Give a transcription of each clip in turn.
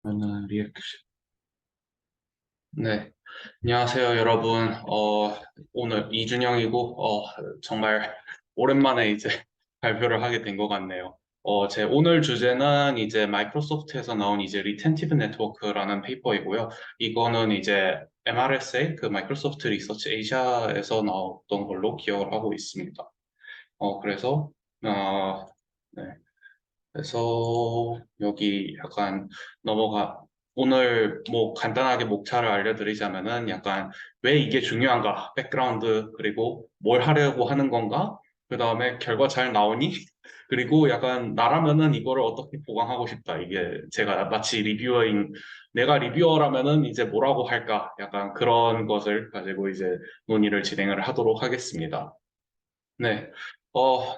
그러면 리액션. 네, 안녕하세요, 여러분. 오늘 이준영이고, 정말 오랜만에 이제 발표를 하게 된 것 같네요. 제 오늘 주제는 이제 마이크로소프트에서 나온 이제 리텐티브 네트워크라는 페이퍼이고요. 이거는 이제 MRSA, 그 마이크로소프트 리서치 에이시아에서 나왔던 걸로 기억을 하고 있습니다. 그래서, 어, 네. 그래서 여기 약간 넘어가 오늘 뭐 간단하게 목차를 알려드리자면은 약간 왜 이게 중요한가, 백그라운드, 그리고 뭘 하려고 하는 건가, 그 다음에 결과 잘 나오니, 그리고 약간 나라면은 이거를 어떻게 보강하고 싶다. 이게 제가 마치 리뷰어인, 내가 리뷰어라면은 이제 뭐라고 할까, 약간 그런 것을 가지고 이제 논의를 진행을 하도록 하겠습니다. 네.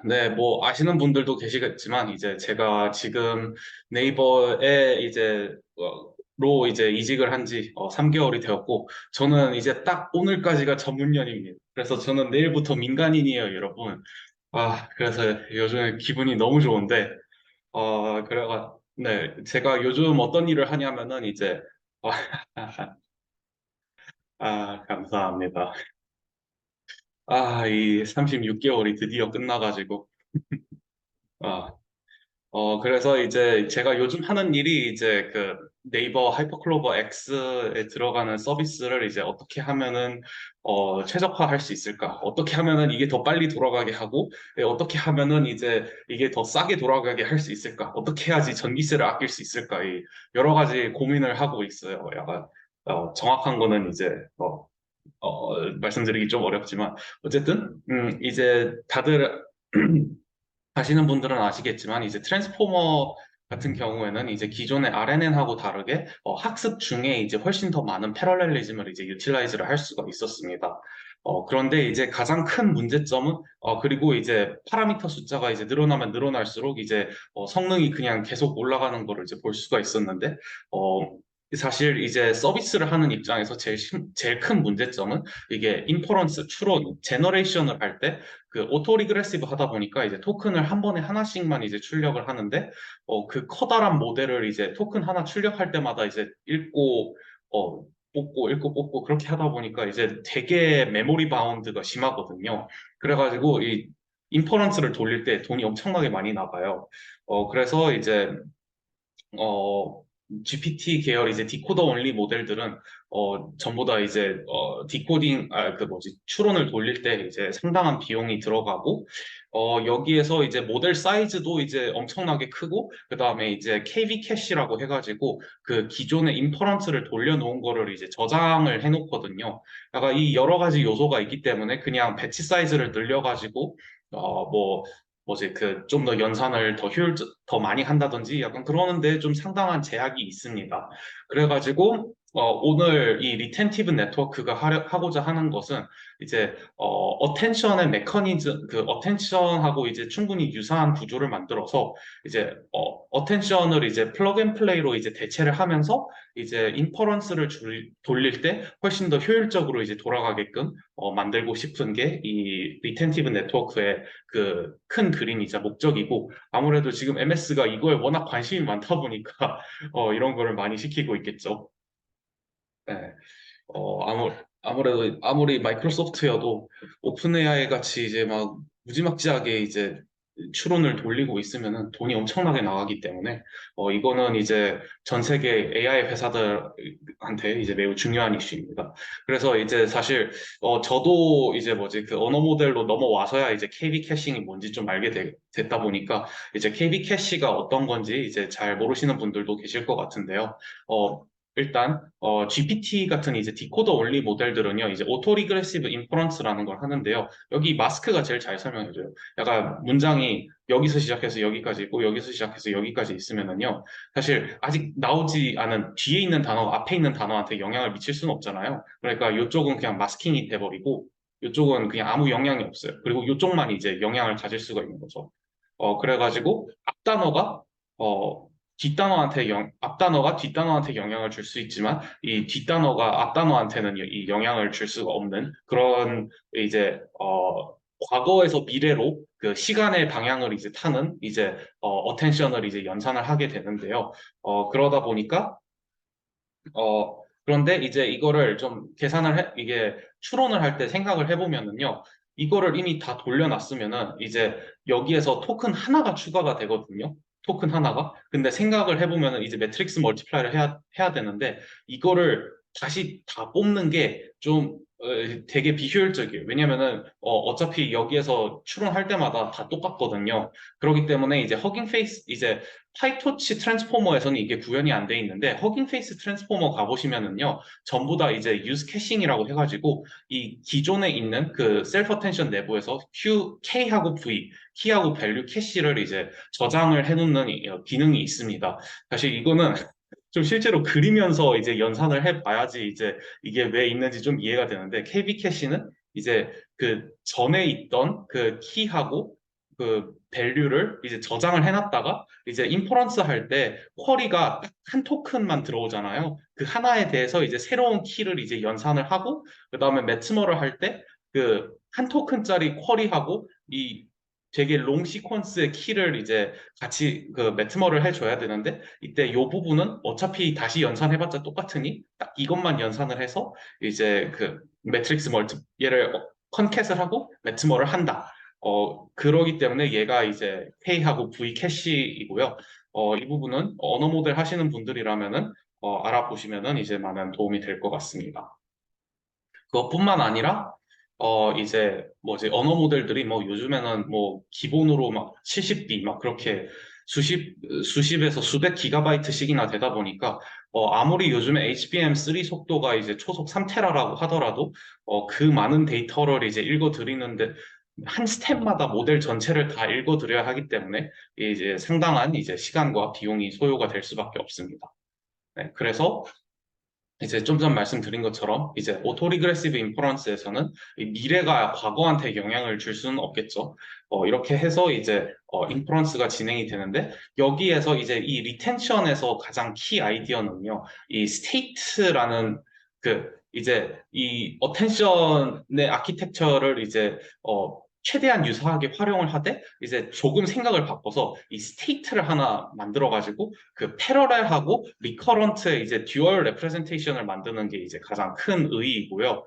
네, 뭐, 아시는 분들도 계시겠지만, 이제 제가 지금 네이버에 이제, 로 이제 이직을 한 지 3개월이 되었고, 저는 이제 딱 오늘까지가 전문년입니다. 그래서 저는 내일부터 민간인이에요, 여러분. 그래서 요즘 기분이 너무 좋은데, 네, 제가 요즘 어떤 일을 하냐면은 이제, 어, 감사합니다. 이 36개월이 드디어 끝나가지고, 아, 그래서 이제 제가 요즘 하는 일이 이제 그 네이버 하이퍼클로버 X에 들어가는 서비스를 이제 어떻게 하면은 최적화할 수 있을까? 어떻게 하면은 이게 더 빨리 돌아가게 하고, 어떻게 하면은 이제 이게 더 싸게 돌아가게 할 수 있을까? 어떻게 해야지 전기세를 아낄 수 있을까? 이 여러 가지 고민을 하고 있어요. 약간 정확한 거는 이제 말씀드리기 좀 어렵지만 어쨌든 이제 다들 아시는 분들은 아시겠지만 이제 트랜스포머 같은 경우에는 이제 기존의 RNN하고 다르게 학습 중에 이제 훨씬 더 많은 패러렐리즘을 이제 유틸라이즈를 할 수가 있었습니다. 그런데 이제 가장 큰 문제점은 그리고 이제 파라미터 숫자가 이제 늘어나면 늘어날수록 이제 성능이 그냥 계속 올라가는 거를 이제 볼 수가 있었는데 어, 사실 이제 서비스를 하는 입장에서 제일 큰 문제점은 이게 인퍼런스, 추론, 제너레이션을 할 때 그 오토 리그레시브 하다 보니까 이제 토큰을 한 번에 하나씩만 이제 출력을 하는데 그 커다란 모델을 이제 토큰 하나 출력할 때마다 이제 읽고 뽑고 그렇게 하다 보니까 이제 되게 메모리 바운드가 심하거든요. 그래가지고 이 인퍼런스를 돌릴 때 돈이 엄청나게 많이 나가요. 그래서 이제 어, GPT 계열 이제 디코더 온리 모델들은 전부 다 이제 디코딩 그 뭐지 추론을 돌릴 때 이제 상당한 비용이 들어가고 여기에서 이제 모델 사이즈도 이제 엄청나게 크고 그다음에 이제 KV 캐시라고 해가지고 그 기존의 인퍼런스를 돌려놓은 거를 이제 저장을 해놓거든요. 약간 이 여러 가지 요소가 있기 때문에 그냥 배치 사이즈를 늘려가지고 뭐 뭐지 그 좀 더 연산을 더 많이 한다든지 약간 그러는데 좀 상당한 제약이 있습니다. 그래가지고 오늘 이 리텐티브 네트워크가 하고자 하는 것은 이제 어텐션의 메커니즘 그 어텐션하고 이제 충분히 유사한 구조를 만들어서 이제 어텐션을 이제 플러그 앤 플레이로 이제 대체를 하면서 이제 인퍼런스를 돌릴 때 훨씬 더 효율적으로 이제 돌아가게끔 만들고 싶은 게 이 리텐티브 네트워크의 그 큰 그림이자 목적이고 아무래도 지금 MS가 이거에 워낙 관심이 많다 보니까 이런 거를 많이 시키고 있겠죠. 네. 아무래도 아무리 마이크로소프트여도 오픈 AI 같이 이제 막 무지막지하게 이제 추론을 돌리고 있으면은 돈이 엄청나게 나가기 때문에 이거는 이제 전 세계 AI 회사들한테 이제 매우 중요한 이슈입니다. 그래서 이제 사실 저도 이제 뭐지 그 언어 모델로 넘어와서야 이제 KB 캐싱이 뭔지 좀 알게 됐다 보니까 이제 KB 캐시가 어떤 건지 이제 잘 모르시는 분들도 계실 것 같은데요. 일단 GPT 같은 이제 디코더 원리 모델들은요 이제 오토 리그레시브 인퍼런스라는 걸 하는데요. 여기 마스크가 제일 잘 설명해줘요. 약간 문장이 여기서 시작해서 여기까지 있고 여기서 시작해서 여기까지 있으면은요 사실 아직 나오지 않은 뒤에 있는 단어가 앞에 있는 단어한테 영향을 미칠 수는 없잖아요. 그러니까 이쪽은 그냥 마스킹이 돼버리고 이쪽은 그냥 아무 영향이 없어요. 그리고 이쪽만 이제 영향을 가질 수가 있는 거죠. 그래가지고 앞단어가 어, 앞단어가 뒷단어한테 영향을 줄 수 있지만 이 뒷단어가 앞단어한테는 이 영향을 줄 수가 없는 그런 이제 과거에서 미래로 그 시간의 방향을 이제 타는 이제 어텐션을 이제 연산을 하게 되는데요. 그러다 보니까 그런데 이제 이거를 좀 이게 추론을 할 때 생각을 해보면은요, 이거를 이미 다 돌려놨으면은 이제 여기에서 토큰 하나가 추가가 되거든요. 토큰 하나가. 근데 생각을 해보면은 이제 매트릭스 멀티플라이를 해야 되는데 이거를 다시 다 뽑는 게 좀 되게 비효율적이에요. 왜냐면은 어차피 여기에서 추론할 때마다 다 똑같거든요. 그렇기 때문에 이제 허깅 페이스 이제 파이토치 트랜스포머에서는 이게 구현이 안 돼 있는데 허깅 페이스 트랜스포머 가보시면은요 전부 다 이제 유즈 캐싱이라고 해가지고 이 기존에 있는 그 셀프 어텐션 내부에서 K하고 V, 키하고 밸류 캐시를 이제 저장을 해놓는 기능이 있습니다. 사실 이거는 좀 실제로 그리면서 이제 연산을 해봐야지 이제 이게 왜 있는지 좀 이해가 되는데 KB 캐시는 이제 그 전에 있던 그 키하고 그 밸류를 이제 저장을 해놨다가 이제 인퍼런스 할 때 쿼리가 딱 한 토큰만 들어오잖아요. 그 하나에 대해서 이제 새로운 키를 이제 연산을 하고 그다음에 매트머를 할 때 그 한 토큰짜리 쿼리하고 이 되게 롱 시퀀스의 키를 이제 같이 그 매트머를 해줘야 되는데 이때 이 부분은 어차피 다시 연산해봤자 똑같으니 딱 이것만 연산을 해서 이제 그 매트릭스 멀티 얘를 컨캣을 하고 매트머를 한다. 그러기 때문에 얘가 이제 K하고 V 캐시이고요. 이 부분은 언어 모델 하시는 분들이라면은 알아보시면은 이제 많은 도움이 될 것 같습니다. 그것뿐만 아니라 이제 뭐지 언어 모델들이 뭐 요즘에는 뭐 기본으로 막 70B 막 그렇게 수십에서 수백 기가바이트씩이나 되다 보니까 아무리 요즘에 HBM3 속도가 이제 초속 3테라라고 하더라도 그 많은 데이터를 이제 읽어 드리는데 한 스텝마다 모델 전체를 다 읽어 드려야 하기 때문에 이제 상당한 이제 시간과 비용이 소요가 될 수밖에 없습니다. 네, 그래서 이제 좀 전 말씀드린 것처럼 이제 오토 리그레시브 인퍼런스에서는 미래가 과거한테 영향을 줄 수는 없겠죠. 이렇게 해서 이제 인퍼런스가 진행이 되는데 여기에서 이제 이 리텐션에서 가장 키 아이디어는요. 이 스테이트라는 그 이제 이 어텐션의 아키텍처를 이제 최대한 유사하게 활용을 하되 이제 조금 생각을 바꿔서 이 스테이트를 하나 만들어 가지고 그 패러렐하고 리커런트의 이제 듀얼 레프레젠테이션을 만드는 게 이제 가장 큰 의의이고요.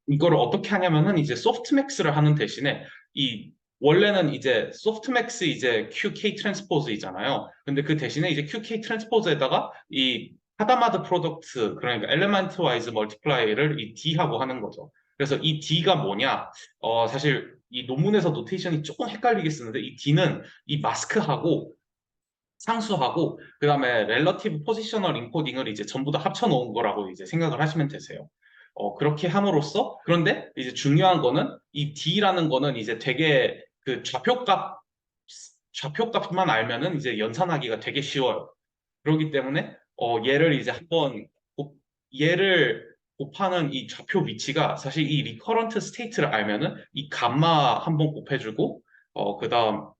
이거를 어떻게 하냐면은 이제 소프트맥스를 하는 대신에 이 원래는 이제 소프트맥스 이제 QK 트랜스포즈이잖아요. 근데 그 대신에 이제 QK 트랜스포즈에다가 이 하다마드 프로덕트 그러니까 엘레먼트 와이즈 멀티플라이를 이 D하고 하는 거죠. 그래서 이 D가 뭐냐? 사실 이 논문에서 노테이션이 조금 헷갈리게 쓰는데 이 D는 이 마스크하고 상수하고 그다음에 렐러티브 포지셔널 인코딩을 이제 전부 다 합쳐 놓은 거라고 이제 생각을 하시면 되세요. 그렇게 함으로써 그런데 이제 중요한 거는 이 D라는 거는 이제 되게 그 좌표값만 알면은 이제 연산하기가 되게 쉬워요. 그렇기 때문에 얘를 이제 한번 얘를 곱하는 이 좌표 위치가 사실 이 리커런트 스테이트를 알면은 이 감마 한번 곱해주고 그다음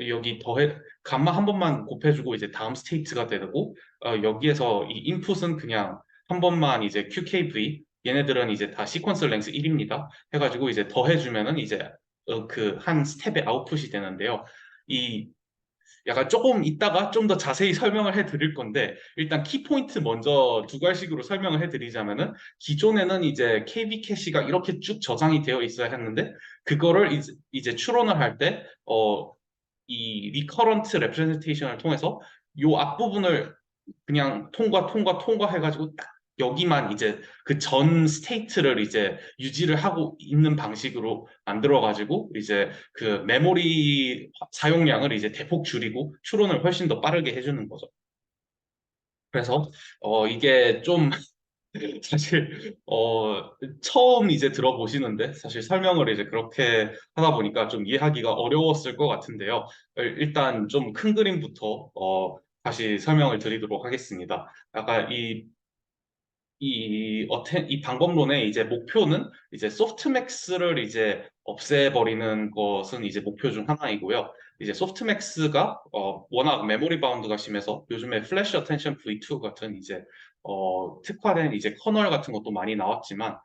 여기 더해 감마 한 번만 곱해주고 이제 다음 스테이트가 되고 여기에서 이 인풋은 그냥 한 번만 이제 QKV 얘네들은 이제 다 시퀀스 랭스 1입니다. 해가지고 이제 더해주면은 이제 그 한 스텝의 아웃풋이 되는데요. 이 약간 조금 이따가 좀 더 자세히 설명을 해드릴 건데 일단 키포인트 먼저 두 가지식으로 설명을 해드리자면은 기존에는 이제 KB 캐시가 이렇게 쭉 저장이 되어 있어야 했는데 그거를 이제 추론을 할 때 이 리커런트 레프레젠테이션을 통해서 요 앞부분을 그냥 통과 해가지고 딱 여기만 이제 그 전 스테이트를 이제 유지를 하고 있는 방식으로 만들어가지고 이제 그 메모리 사용량을 이제 대폭 줄이고 추론을 훨씬 더 빠르게 해주는 거죠. 그래서 이게 좀 사실 처음 이제 들어보시는데 사실 설명을 이제 그렇게 하다 보니까 좀 이해하기가 어려웠을 것 같은데요. 일단 좀 큰 그림부터 다시 설명을 드리도록 하겠습니다. 아까 이 방법론의 이제 목표는 이제 소프트맥스를 이제 없애버리는 것은 이제 목표 중 하나이고요. 이제 소프트맥스가 워낙 메모리 바운드가 심해서 요즘에 플래시 어텐션 V2 같은 이제 특화된 이제 커널 같은 것도 많이 나왔지만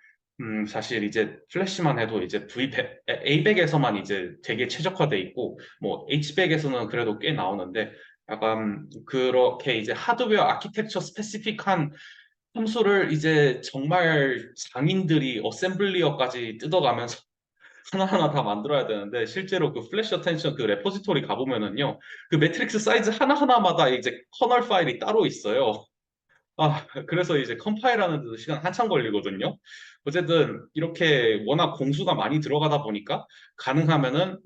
사실 이제 플래시만 해도 이제 A100에서만 이제 되게 최적화돼 있고 뭐 H100에서는 그래도 꽤 나오는데 약간 그렇게 이제 하드웨어 아키텍처 스페시픽한 함수를 이제 정말 장인들이 어셈블리어까지 뜯어가면서 하나하나 다 만들어야 되는데 실제로 그 플래시 어텐션 그 레포지토리 가보면은요 그 매트릭스 사이즈 하나하나마다 이제 커널 파일이 따로 있어요. 그래서 이제 컴파일하는 데도 시간 한참 걸리거든요. 어쨌든 이렇게 워낙 공수가 많이 들어가다 보니까 가능하면은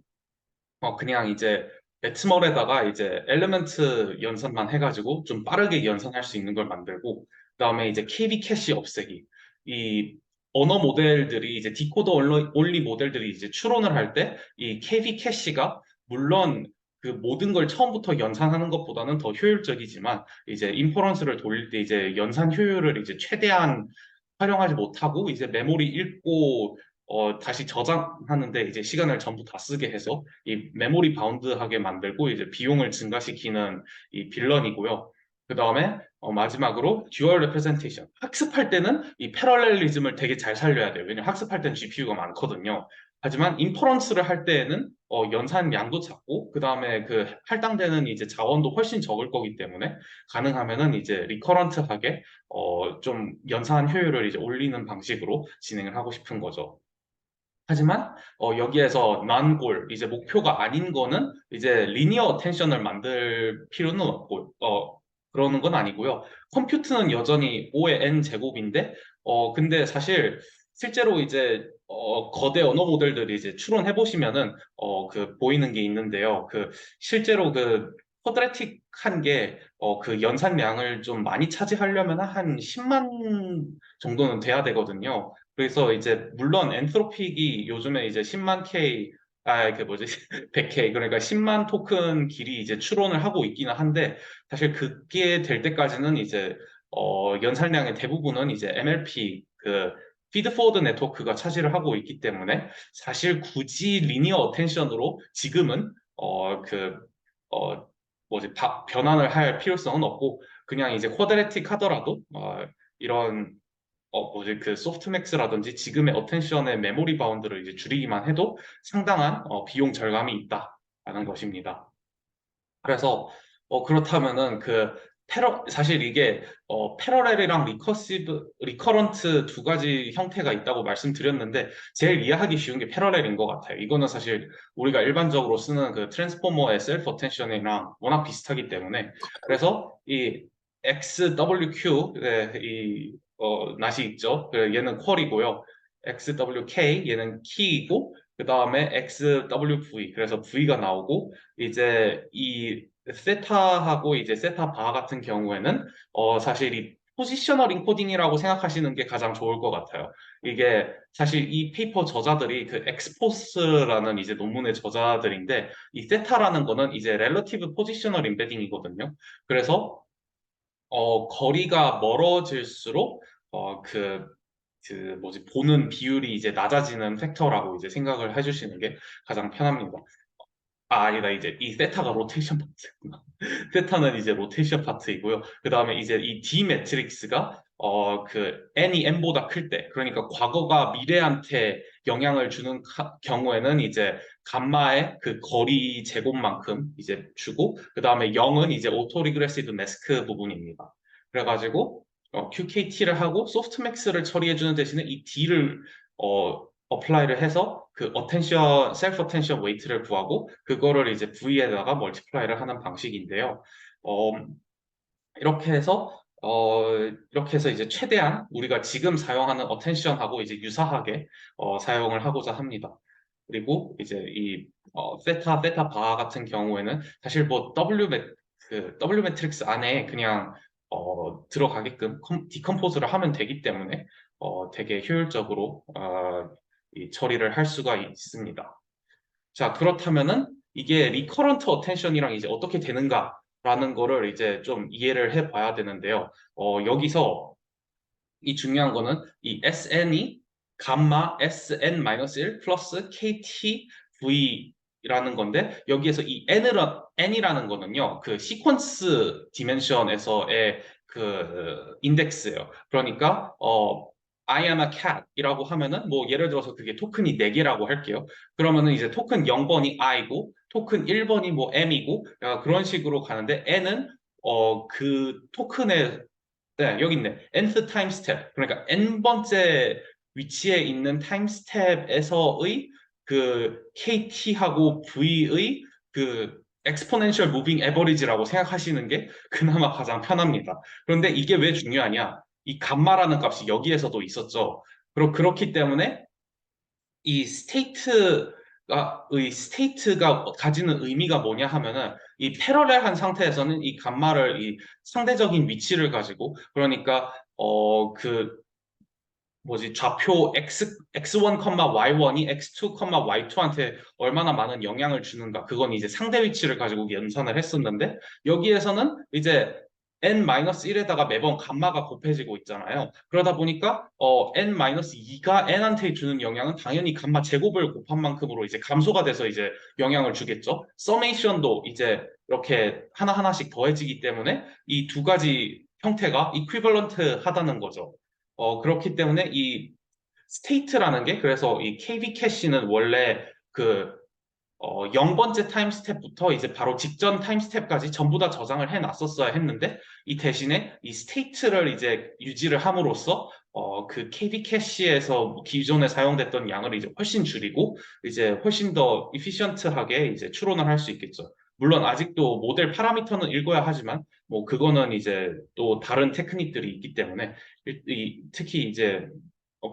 그냥 이제 배트멀에다가 이제 엘리멘트 연산만 해가지고 좀 빠르게 연산할 수 있는 걸 만들고 그다음에 이제 KB 캐시 없애기 이 언어 모델들이 이제 디코더 올리 모델들이 이제 추론을 할 때 이 KB 캐시가 물론 그 모든 걸 처음부터 연산하는 것보다는 더 효율적이지만 이제 인퍼런스를 돌릴 때 이제 연산 효율을 이제 최대한 활용하지 못하고 이제 메모리 읽고 다시 저장하는데 이제 시간을 전부 다 쓰게 해서 이 메모리 바운드하게 만들고 이제 비용을 증가시키는 이 빌런이고요. 그 다음에 마지막으로 듀얼 레프레젠테이션. 학습할 때는 이 패러렐리즘을 되게 잘 살려야 돼요. 왜냐면 학습할 때는 GPU가 많거든요. 하지만 인퍼런스를 할 때에는 연산량도 작고 그 다음에 그 할당되는 이제 자원도 훨씬 적을 거기 때문에 가능하면은 이제 리커런트하게 좀 연산 효율을 이제 올리는 방식으로 진행을 하고 싶은 거죠. 하지만 여기에서 난골 이제 목표가 아닌 거는 이제 리니어 텐션을 만들 필요는 없고 그러는 건 아니고요. 컴퓨트는 여전히 5의 n 제곱인데 근데 사실 실제로 이제 거대 언어 모델들이 이제 추론해 보시면은 그 보이는 게 있는데요. 그 실제로 그 쿼드레틱한 게 그 연산량을 좀 많이 차지하려면 한 10만 정도는 돼야 되거든요. 그래서 이제 물론 엔트로픽이 요즘에 이제 10만 K 그 뭐지 100K 그러니까 10만 토큰 길이 이제 추론을 하고 있기는 한데 사실 그게 될 때까지는 이제 연산량의 대부분은 이제 MLP 그 피드 포워드 네트워크가 차지를 하고 있기 때문에 사실 굳이 리니어 어텐션으로 지금은 그 뭐지 변환을 할 필요성은 없고 그냥 이제 쿼드레틱 하더라도 이런 뭐지 그 소프트맥스라든지 지금의 어텐션의 메모리 바운드를 이제 줄이기만 해도 상당한 비용 절감이 있다라는 것입니다. 그래서 그렇다면은 그 사실 이게 패러렐이랑 리커런트 두 가지 형태가 있다고 말씀드렸는데 제일 이해하기 쉬운 게 패러렐인 것 같아요. 이거는 사실 우리가 일반적으로 쓰는 그 트랜스포머의 셀프 어텐션이랑 워낙 비슷하기 때문에 그래서 이 XWQ 이 낫이 있죠. 얘는 퀄이고요. XWK 얘는 키이고 그 다음에 XWV 그래서 V가 나오고 이제 이 세타하고 이제 세타 바 같은 경우에는 사실 이 포지셔널 인코딩이라고 생각하시는 게 가장 좋을 것 같아요. 이게 사실 이 페이퍼 저자들이 그 엑스포스라는 이제 논문의 저자들인데 이 세타라는 거는 이제 렐러티브 포지셔널 임베딩이거든요. 그래서 거리가 멀어질수록 그 뭐지 보는 비율이 이제 낮아지는 팩터라고 이제 생각을 해주시는 게 가장 편합니다. 아니다. 이제 이 세타가 로테이션 파트구나. 세타는 이제 로테이션 파트이고요. 그 다음에 이제 이 D 매트릭스가 그 n이 n보다 클 때, 그러니까 과거가 미래한테 영향을 주는 경우에는 이제 감마의 그 거리 제곱만큼 이제 주고, 그 다음에 0은 이제 오토 리그레시브 매스크 부분입니다. 그래가지고 QKT를 하고 소프트맥스를 처리해주는 대신에 이 D를 어플라이를 해서 그 어텐션, 셀프 어텐션 웨이트를 구하고 그거를 이제 V에다가 멀티플라이를 하는 방식인데요. 어, 이렇게 해서 이제 최대한 우리가 지금 사용하는 어텐션하고 이제 유사하게 사용을 하고자 합니다. 그리고 이제 이 세타 바 같은 경우에는 사실 뭐 W 매트릭스 안에 그냥 들어가게끔 디컴포즈를 하면 되기 때문에 되게 효율적으로 이 처리를 할 수가 있습니다. 자, 그렇다면은 이게 리커런트 어텐션이랑 이제 어떻게 되는가라는 거를 이제 좀 이해를 해 봐야 되는데요. 여기서 이 중요한 거는 이 SN이 감마 SN-1 플러스 KT V라는 건데 여기에서 이 N이라는 거는요. 그 시퀀스 디멘션에서의 그 인덱스예요. 그러니까 I am a cat이라고 하면은 뭐 예를 들어서 그게 토큰이 4개라고 할게요. 그러면은 이제 토큰 0번이 I고 토큰 1번이 뭐 M이고 그런 식으로 가는데 N은 그 토큰의 네, 여기 있네. nth 타임 스텝. 그러니까 n번째 위치에 있는 타임 스텝에서의 그 KT하고 V의 그 exponential moving average라고 생각하시는 게 그나마 가장 편합니다. 그런데 이게 왜 중요하냐? 이 감마라는 값이 여기에서도 있었죠. 그렇기 때문에 이 스테이트가 가지는 의미가 뭐냐 하면은 이 패러렐한 상태에서는 이 감마를 이 상대적인 위치를 가지고 그러니까 그 뭐지 좌표 x1, y1이 x2, y2한테 얼마나 많은 영향을 주는가 그건 이제 상대 위치를 가지고 연산을 했었는데 여기에서는 이제 n-1에다가 매번 감마가 곱해지고 있잖아요. 그러다 보니까 n-2가 n한테 주는 영향은 당연히 감마 제곱을 곱한 만큼으로 이제 감소가 돼서 이제 영향을 주겠죠. 서메이션도 이제 이렇게 하나하나씩 더해지기 때문에 이 두 가지 형태가 이퀴벌런트 하다는 거죠. 그렇기 때문에 이 스테이트라는 게 그래서 이 KB 캐시는 원래 그 0번째 타임 스텝부터 이제 바로 직전 타임 스텝까지 전부 다 저장을 해놨었어야 했는데 이 대신에 이 스테이트를 이제 유지를 함으로써 그 KB 캐시에서 기존에 사용됐던 양을 이제 훨씬 줄이고 이제 훨씬 더 이피션트하게 이제 추론을 할 수 있겠죠. 물론 아직도 모델 파라미터는 읽어야 하지만 뭐 그거는 이제 또 다른 테크닉들이 있기 때문에 특히 이제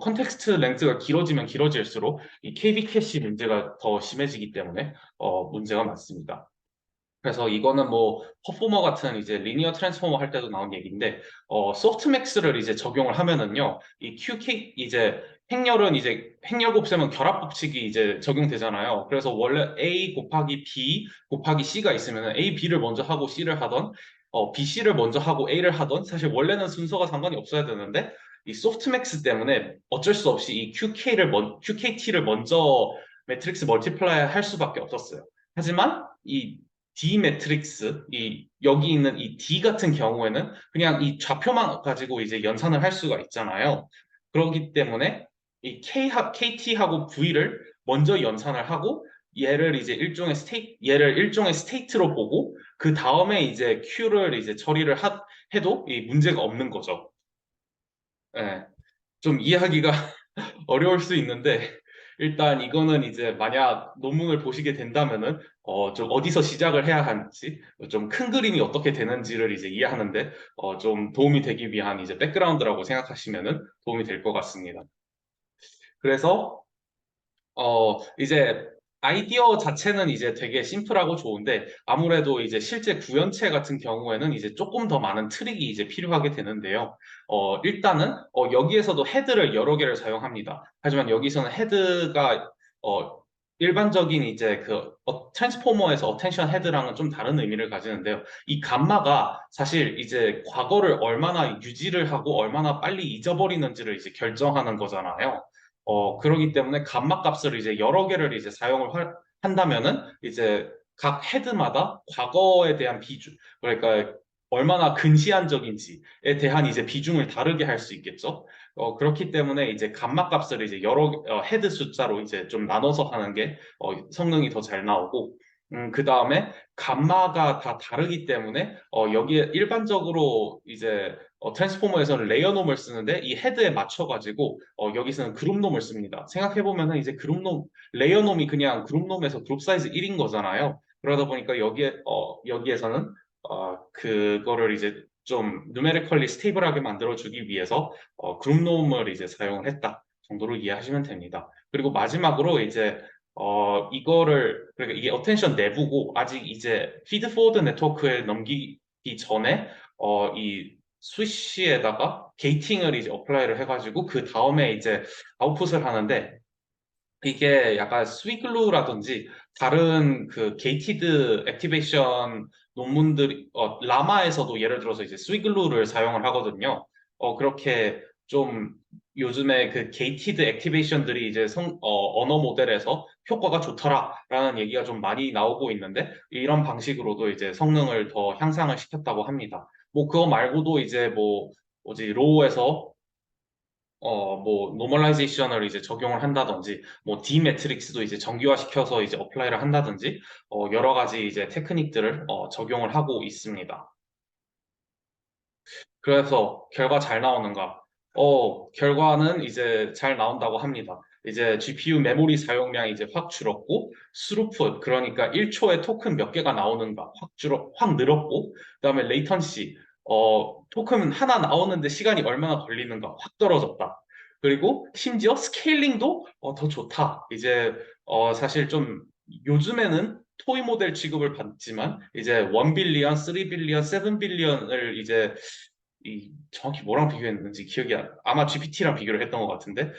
컨텍스트 랭스가 길어지면 길어질수록 이 KB 캐시 문제가 더 심해지기 때문에 문제가 많습니다. 그래서 이거는 뭐 퍼포머 같은 이제 리니어 트랜스포머 할 때도 나온 얘기인데 소프트맥스를 이제 적용을 하면은요 이 QK 이제 행렬은 이제 행렬 곱셈은 결합 법칙이 이제 적용되잖아요. 그래서 원래 A 곱하기 B 곱하기 C가 있으면 A, B를 먼저 하고 C를 하던 B, C를 먼저 하고 A를 하던 사실 원래는 순서가 상관이 없어야 되는데 이 소프트맥스 때문에 어쩔 수 없이 이 QKT를 먼저 매트릭스 멀티플라이 할 수밖에 없었어요. 하지만 이 D 매트릭스, 이 여기 있는 이 D 같은 경우에는 그냥 이 좌표만 가지고 이제 연산을 할 수가 있잖아요. 그렇기 때문에 이 KT하고 V를 먼저 연산을 하고 얘를 일종의 스테이트로 보고 그 다음에 이제 Q를 이제 해도 이 문제가 없는 거죠. 예. 좀 이해하기가 어려울 수 있는데 일단 이거는 이제 만약 논문을 보시게 된다면은 좀 어디서 시작을 해야 하는지 좀 큰 그림이 어떻게 되는지를 이제 이해하는데 좀 도움이 되기 위한 이제 백그라운드라고 생각하시면은 도움이 될 것 같습니다. 그래서 이제 아이디어 자체는 이제 되게 심플하고 좋은데 아무래도 이제 실제 구현체 같은 경우에는 이제 조금 더 많은 트릭이 이제 필요하게 되는데요. 일단은 여기에서도 헤드를 여러 개를 사용합니다. 하지만 여기서는 헤드가 어, 일반적인 이제 트랜스포머에서 어텐션 헤드랑은 좀 다른 의미를 가지는데요. 이 감마가 사실 이제 과거를 얼마나 유지를 하고 얼마나 빨리 잊어버리는지를 이제 결정하는 거잖아요. 그러기 때문에 감마 값을 이제 여러 개를 이제 한다면은 이제 각 헤드마다 과거에 대한 비중, 그러니까 얼마나 근시안적인지에 대한 이제 비중을 다르게 할 수 있겠죠. 그렇기 때문에 이제 감마 값을 이제 헤드 숫자로 이제 좀 나눠서 하는 게 성능이 더 잘 나오고, 그 다음에 감마가 다 다르기 때문에 여기에 일반적으로 이제 트랜스포머에서는 레이어놈을 쓰는데 이 헤드에 맞춰가지고 여기서는 그룹놈을 씁니다. 생각해보면은 이제 레이어놈이 그냥 그룹놈에서 그룹 사이즈 1인 거잖아요. 그러다 보니까 여기에서는 그거를 이제 좀 누메리컬리 스테이블하게 만들어주기 위해서 그룹놈을 이제 사용을 했다 정도로 이해하시면 됩니다. 그리고 마지막으로 이제 그러니까 이게 어텐션 내부고 아직 이제 피드 포워드 네트워크에 넘기기 전에 이 스위시에다가 게이팅을 이제 어플라이를 해가지고 그 다음에 이제 아웃풋을 하는데 이게 약간 스위글루라든지 다른 그 게이티드 액티베이션 논문들이 라마에서도 예를 들어서 이제 스위글루를 사용을 하거든요. 그렇게 좀 요즘에 그 게이티드 액티베이션들이 이제 언어 모델에서 효과가 좋더라라는 얘기가 좀 많이 나오고 있는데 이런 방식으로도 이제 성능을 더 향상을 시켰다고 합니다. 뭐 그거 말고도 이제 뭐 뭐지 로우에서 뭐 노멀라이제이션을 이제 적용을 한다든지 뭐 D 매트릭스도 이제 정규화시켜서 이제 어플라이를 한다든지 여러 가지 이제 테크닉들을 적용을 하고 있습니다. 그래서 결과 잘 나오는가? 결과는 이제 잘 나온다고 합니다. 이제 GPU 메모리 사용량이 이제 확 줄었고, 스루풋, 그러니까 1초에 토큰 몇 개가 나오는가 확 늘었고, 그다음에 레이턴시, 토큰 하나 나오는데 시간이 얼마나 걸리는가 확 떨어졌다. 그리고 심지어 스케일링도 더 좋다. 이제 사실 좀 요즘에는 토이 모델 취급을 받지만 이제 1 빌리언, 3 빌리언, 7 빌리언을 이제 정확히 뭐랑 비교했는지 기억이 아마 GPT랑 비교를 했던 것 같은데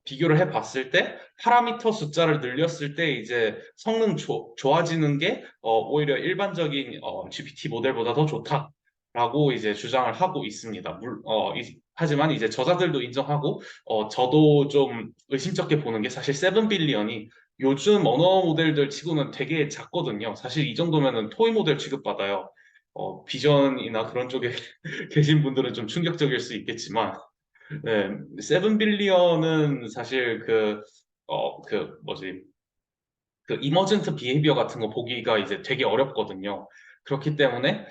비교를 해봤을 때 파라미터 숫자를 늘렸을 때 이제 성능 좋아지는 게 오히려 일반적인 GPT 모델보다 더 좋다라고 이제 주장을 하고 있습니다. 하지만 이제 저자들도 인정하고 저도 좀 의심쩍게 보는 게 사실 7 빌리언이 요즘 언어 모델들 치고는 되게 작거든요. 사실 이 정도면은 토이 모델 취급받아요. 비전이나 그런 쪽에 계신 분들은 좀 충격적일 수 있겠지만, 네, 세븐 빌리언은 사실 뭐지, 그 이머전트 비헤비어 같은 거 보기가 이제 되게 어렵거든요. 그렇기 때문에,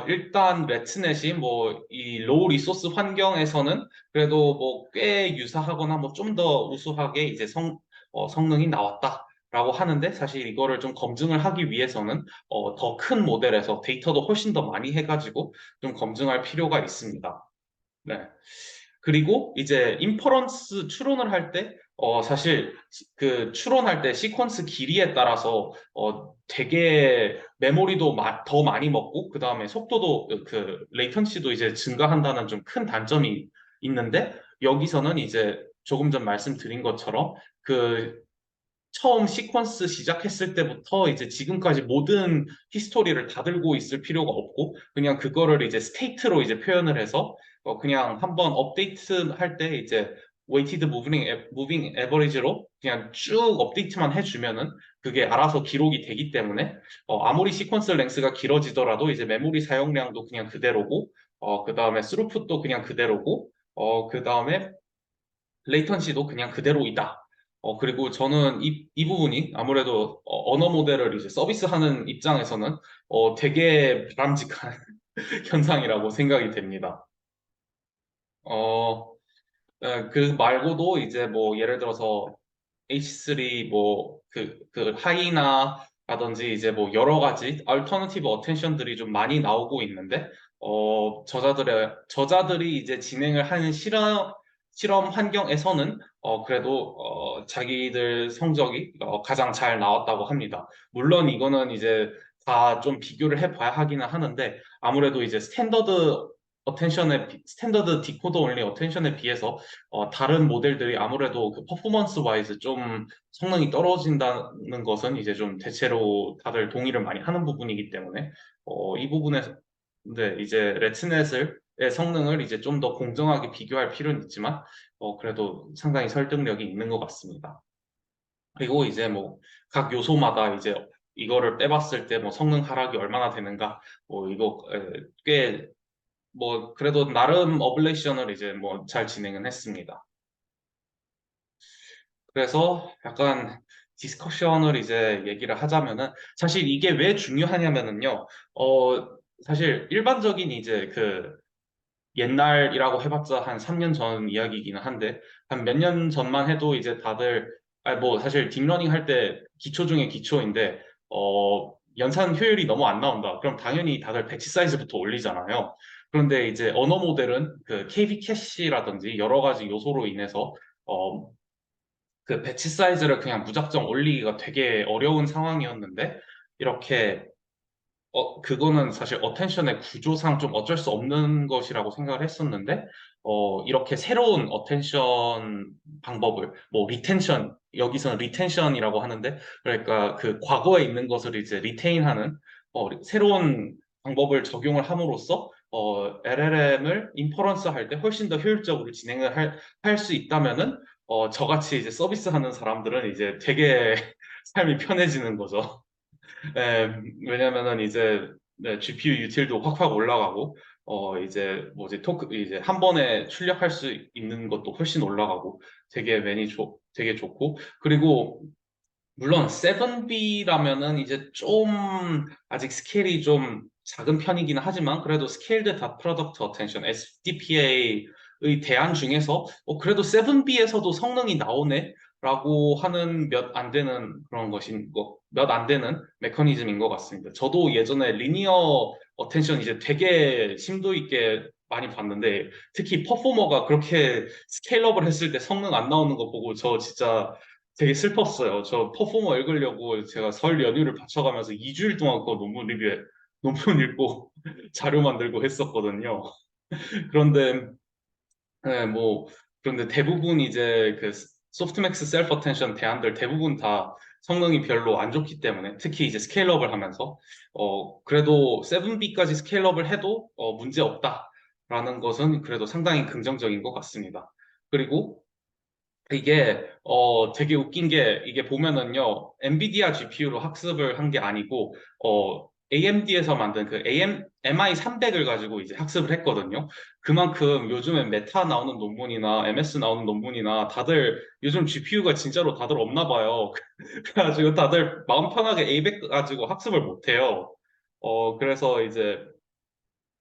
일단 레츠넷이 뭐, 이 로우 리소스 환경에서는 그래도 뭐, 꽤 유사하거나 뭐, 좀 더 우수하게 이제 성능이 나왔다라고 하는데, 사실 이거를 좀 검증을 하기 위해서는, 더 큰 모델에서 데이터도 훨씬 더 많이 해가지고 좀 검증할 필요가 있습니다. 네. 그리고 이제 인퍼런스 추론을 할 때, 사실 그 추론할 때 시퀀스 길이에 따라서 되게 메모리도 더 많이 먹고, 그 다음에 속도도 그 레이턴시도 이제 증가한다는 좀 큰 단점이 있는데, 여기서는 이제 조금 전 말씀드린 것처럼 그 처음 시퀀스 시작했을 때부터 이제 지금까지 모든 히스토리를 다 들고 있을 필요가 없고 그냥 그거를 이제 스테이트로 이제 표현을 해서 그냥 한번 업데이트 할 때 이제 웨이티드 무빙 에버리지로 그냥 쭉 업데이트만 해주면은 그게 알아서 기록이 되기 때문에 아무리 시퀀스 랭스가 길어지더라도 이제 메모리 사용량도 그냥 그대로고 그 다음에 스루풋도 그냥 그대로고 그 다음에 레이턴시도 그냥 그대로이다. 그리고 저는 이 부분이 아무래도 언어 모델을 이제 서비스하는 입장에서는 되게 바람직한 현상이라고 생각이 됩니다. 어, 그 말고도 이제 뭐 예를 들어서 H3 뭐 그 하이나라든지 이제 뭐 여러 가지 얼터너티브 어텐션들이 좀 많이 나오고 있는데 저자들이 이제 진행을 하는 실험 환경에서는 그래도 자기들 성적이 가장 잘 나왔다고 합니다. 물론 이거는 이제 다 좀 비교를 해봐야 하기는 하는데 아무래도 이제 스탠더드 디코더 only 어텐션에 비해서 다른 모델들이 아무래도 그 퍼포먼스 와이즈 좀 성능이 떨어진다는 것은 이제 좀 대체로 다들 동의를 많이 하는 부분이기 때문에 이 부분에 네, 이제 의 성능을 이제 좀 더 공정하게 비교할 필요는 있지만 그래도 상당히 설득력이 있는 것 같습니다. 그리고 이제 뭐 각 요소마다 이제 이거를 빼봤을 때 뭐 성능 하락이 얼마나 되는가 뭐 이거 꽤 뭐 그래도 나름 어블레이션을 이제 뭐 잘 진행은 했습니다. 그래서 약간 디스커션을 이제 얘기를 하자면은 사실 이게 왜 중요하냐면은요. 사실 일반적인 이제 그 옛날이라고 해봤자 한 3년 전 이야기이기는 한데 한 몇 년 전만 해도 이제 다들 뭐 사실 딥러닝 할 때 기초 중에 기초인데 연산 효율이 너무 안 나온다. 그럼 당연히 다들 배치 사이즈부터 올리잖아요. 그런데 이제 언어 모델은 그 KV 캐시라든지 여러 가지 요소로 인해서 어, 그 배치 사이즈를 그냥 무작정 올리기가 되게 어려운 상황이었는데 이렇게 그거는 사실 어텐션의 구조상 좀 어쩔 수 없는 것이라고 생각을 했었는데, 이렇게 새로운 어텐션 방법을, 뭐, 여기서는 리텐션이라고 하는데, 그러니까 그 과거에 있는 것을 이제 리테인하는, 새로운 방법을 적용을 함으로써, LLM을 인퍼런스 할 때 훨씬 더 효율적으로 진행을 할 수 있다면은, 저같이 이제 서비스 하는 사람들은 이제 되게 삶이 편해지는 거죠. 네, 왜냐면은 이제 네, GPU 유틸도 확확 올라가고 이제 뭐지 이제 한 번에 출력할 수 있는 것도 훨씬 올라가고 되게 좋고 그리고 물론 7B라면은 이제 좀 아직 스케일이 좀 작은 편이긴 하지만 그래도 Scaled Dot Product Attention SDPA의 대안 중에서 그래도 7B에서도 성능이 나오네 라고 하는 몇 안 되는 그런 것인 몇 안 되는 메커니즘인 것 같습니다. 저도 예전에 리니어 어텐션 이제 되게 심도 있게 많이 봤는데 특히 퍼포머가 그렇게 스케일업을 했을 때 성능 안 나오는 거 보고 저 진짜 되게 슬펐어요. 저 퍼포머 읽으려고 제가 설 연휴를 바쳐가면서 2주일 동안 그거 논문 읽고 자료 만들고 했었거든요. 그런데 네, 그런데 대부분 이제 그 소프트맥스 셀프 어텐션 대안들 대부분 다 성능이 별로 안 좋기 때문에 특히 이제 스케일업을 하면서 그래도 7B까지 스케일업을 해도 문제 없다라는 것은 그래도 상당히 긍정적인 것 같습니다. 그리고 이게 되게 웃긴 게 이게 보면은요 엔비디아 GPU로 학습을 한 게 아니고 AMD에서 만든 그 MI300을 가지고 이제 학습을 했거든요. 그만큼 요즘에 메타 나오는 논문이나 MS 나오는 논문이나 다들 요즘 GPU가 진짜로 다들 없나 봐요. 그래가지고 다들 마음 편하게 A100 가지고 학습을 못 해요. 그래서 이제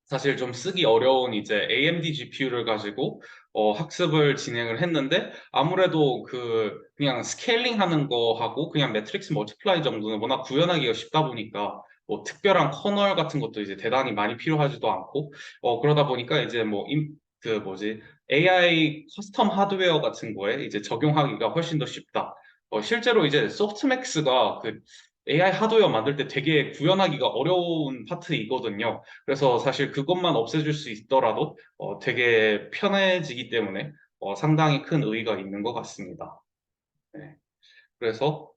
사실 좀 쓰기 어려운 이제 AMD GPU를 가지고 학습을 진행을 했는데 아무래도 그냥 스케일링 하는 거하고 그냥 매트릭스 멀티플라이 정도는 워낙 구현하기가 쉽다 보니까 뭐 특별한 커널 같은 것도 이제 대단히 많이 필요하지도 않고 그러다 보니까 이제 그 뭐지 AI 커스텀 하드웨어 같은 거에 이제 적용하기가 훨씬 더 쉽다. 실제로 이제 소프트맥스가 그 AI 하드웨어 만들 때 되게 구현하기가 어려운 파트이거든요. 그래서 사실 그것만 없애줄 수 있더라도 되게 편해지기 때문에 상당히 큰 의의가 있는 것 같습니다. 네. 그래서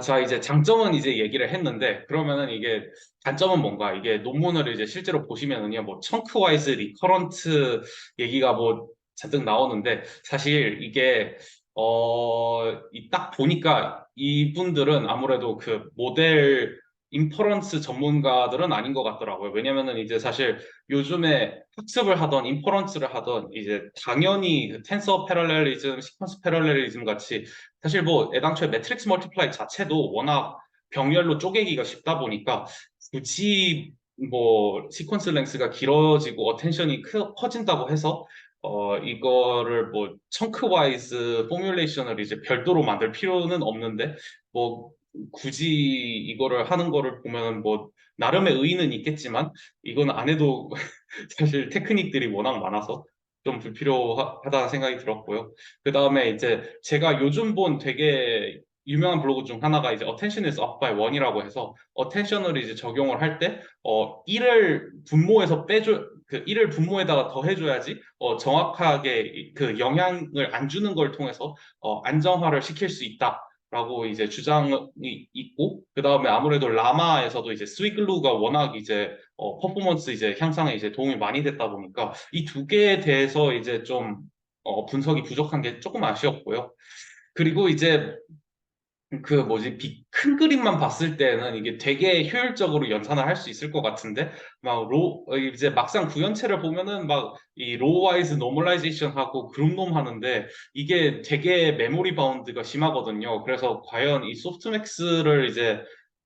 자 이제 장점은 이제 얘기를 했는데 그러면은 이게 단점은 뭔가 이게 논문을 이제 실제로 보시면은요 뭐 청크와이즈 리커런트 얘기가 뭐 잔뜩 나오는데 사실 이게 딱 보니까 이분들은 아무래도 그 모델 인퍼런스 전문가들은 아닌 것 같더라고요. 왜냐면은 이제 사실 요즘에 학습을 하던 인퍼런스를 하던 이제 당연히 그 텐서 패러렐리즘, 시퀀스 패러렐리즘 같이 사실 뭐 애당초에 매트릭스 멀티플라이 자체도 워낙 병렬로 쪼개기가 쉽다 보니까 굳이 뭐 시퀀스 랭스가 길어지고 어텐션이 커진다고 해서 이거를 뭐 청크 와이즈 포뮬레이션을 이제 별도로 만들 필요는 없는데 뭐 굳이 이거를 하는 거를 보면 뭐 나름의 의의는 있겠지만 이건 안 해도 사실 테크닉들이 워낙 많아서 좀 불필요하다는 생각이 들었고요. 그 다음에 이제 제가 요즘 본 되게 유명한 블로그 중 하나가 이제 Attention is up by one이라고 해서 어텐션을 이제 적용을 할 때 1을 분모에서 그 1을 분모에다가 더해줘야지 정확하게 그 영향을 안 주는 걸 통해서 안정화를 시킬 수 있다라고 이제 주장이 있고 그 다음에 아무래도 라마에서도 이제 스위글루가 워낙 이제 퍼포먼스 이제 향상에 이제 도움이 많이 됐다 보니까 이 두 개에 대해서 이제 좀 분석이 부족한 게 조금 아쉬웠고요. 그리고 이제 그 뭐지 큰 그림만 봤을 때는 이게 되게 효율적으로 연산을 할 수 있을 것 같은데 이제 막상 구현체를 보면은 막 이 로우와이즈 노멀라이제이션 하고 그룹놈 하는데 이게 되게 메모리 바운드가 심하거든요. 그래서 과연 이 소프트맥스를 이제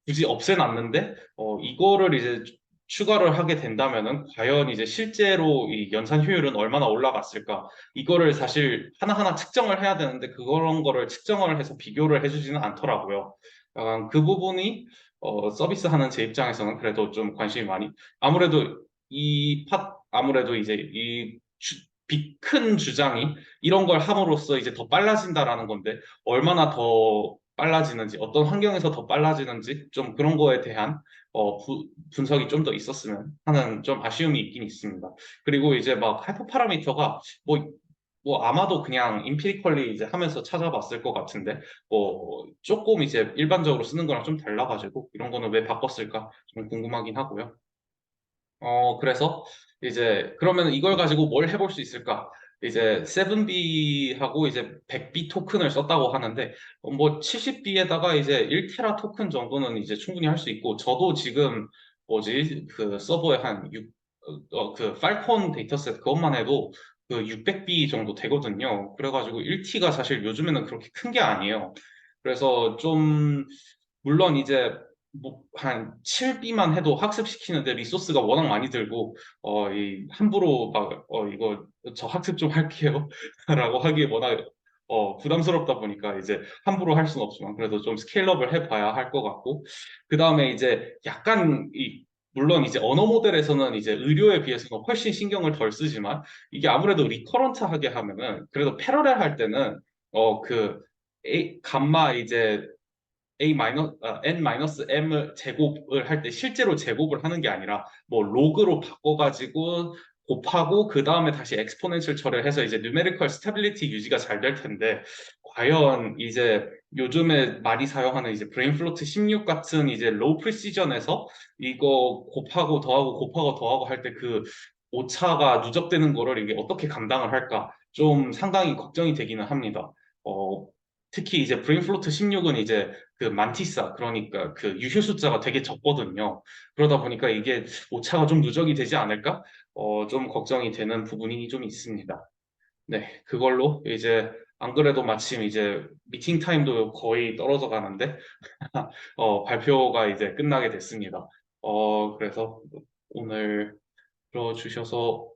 굳이 없애놨는데 이거를 이제 추가를 하게 된다면은 과연 이제 실제로 이 연산 효율은 얼마나 올라갔을까? 이거를 사실 하나하나 측정을 해야 되는데 그런 거를 측정을 해서 비교를 해주지는 않더라고요. 약간 그 부분이 서비스하는 제 입장에서는 그래도 좀 관심이 많이 아무래도 아무래도 이제 큰 주장이 이런 걸 함으로써 이제 더 빨라진다라는 건데 얼마나 더 빨라지는지 어떤 환경에서 더 빨라지는지 좀 그런 거에 대한 분석이 좀 더 있었으면 하는 좀 아쉬움이 있긴 있습니다. 그리고 이제 막 하이퍼 파라미터가 아마도 그냥 임피리컬리 이제 하면서 찾아봤을 것 같은데 조금 이제 일반적으로 쓰는 거랑 좀 달라가지고 이런 거는 왜 바꿨을까 좀 궁금하긴 하고요. 그래서 이제 그러면 이걸 가지고 뭘 해볼 수 있을까? 이제 7B하고 이제 100B 토큰을 썼다고 하는데 뭐 70B에다가 이제 1테라 토큰 정도는 이제 충분히 할 수 있고 저도 지금 뭐지 그 서버에 한 그 팔콘 데이터셋 그것만 해도 그 600B 정도 되거든요. 그래가지고 1T가 사실 요즘에는 그렇게 큰 게 아니에요. 그래서 좀 물론 이제 뭐, 한 7B만 해도 학습시키는데 리소스가 워낙 많이 들고, 함부로 막, 이거, 저 학습 좀 할게요. 라고 하기에 워낙, 부담스럽다 보니까 이제 함부로 할 수는 없지만, 그래도 좀 스케일업을 해봐야 할 것 같고, 그 다음에 이제 약간, 물론 이제 언어 모델에서는 이제 의료에 비해서는 훨씬 신경을 덜 쓰지만, 이게 아무래도 리커런트하게 하면은, 그래도 패러렐 할 때는, 감마 이제 n m을 제곱을 할 때 실제로 제곱을 하는 게 아니라 뭐 로그로 바꿔가지고 곱하고 그 다음에 다시 엑스포넨셜 처리해서 이제 뉴메리컬 스태빌리티 유지가 잘 될 텐데 과연 이제 요즘에 많이 사용하는 이제 브레인플로트 16 같은 이제 로우 프리시전에서 이거 곱하고 더하고 곱하고 더하고 할 때 그 오차가 누적되는 거를 이게 어떻게 감당을 할까 좀 상당히 걱정이 되기는 합니다. 어, 특히 이제 브레인플로트 16은 이제 그 만티사 그러니까 그 유효 숫자가 되게 적거든요. 그러다 보니까 이게 오차가 좀 누적이 되지 않을까? 좀 걱정이 되는 부분이 좀 있습니다. 네, 그걸로 이제 안 그래도 마침 이제 미팅 타임도 거의 떨어져 가는데 발표가 이제 끝나게 됐습니다. 그래서 오늘 들어주셔서